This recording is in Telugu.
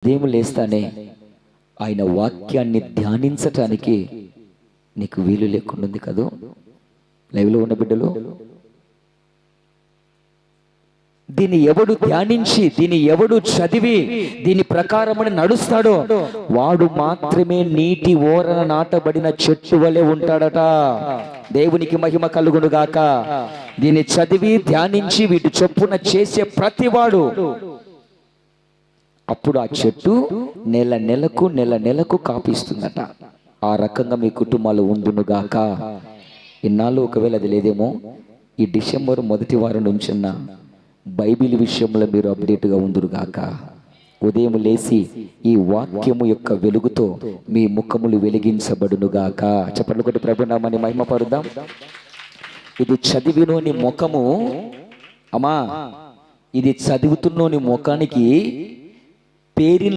ఉదయం లేస్తానే ఆయన వాక్యాన్ని ధ్యానించటానికి నీకు వీలు లేకుండా ఉంది కదూ? లైవ్లో ఉన్న బిడ్డలు, దీన్ని ఎవడు ధ్యానించి, దీన్ని ఎవడు చదివి దీని ప్రకారమని నడుస్తాడో వాడు మాత్రమే నీటి ఓరన నాటబడిన చెట్టు వలె ఉంటాడట. దేవునికి మహిమ కలుగును గాక. దీన్ని చదివి ధ్యానించి వీటి చొప్పున చేసే ప్రతివాడు అప్పుడు ఆ చెట్టు నెల నెలకు కాపిస్తుందట. ఆ రకంగా మీ కుటుంబాలు ఉండునుగాక. ఇన్నాళ్ళు ఒకవేళ అది లేదేమో, ఈ డిసెంబర్ మొదటి వారం నుంచున్న బైబిల్ విషయంలో మీరు అప్డేట్గా ఉందురుగాక. ఉదయం లేచి ఈ వాక్యము యొక్క వెలుగుతో మీ ముఖములు వెలిగించబడునుగాక. చెప్పండి ఒకటి, ప్రభునామాన్ని మహిమపరుద్దాం. ఇది చదివినోని ముఖము, అమ్మా ఇది చదువుతున్నోని ముఖానికి పేరు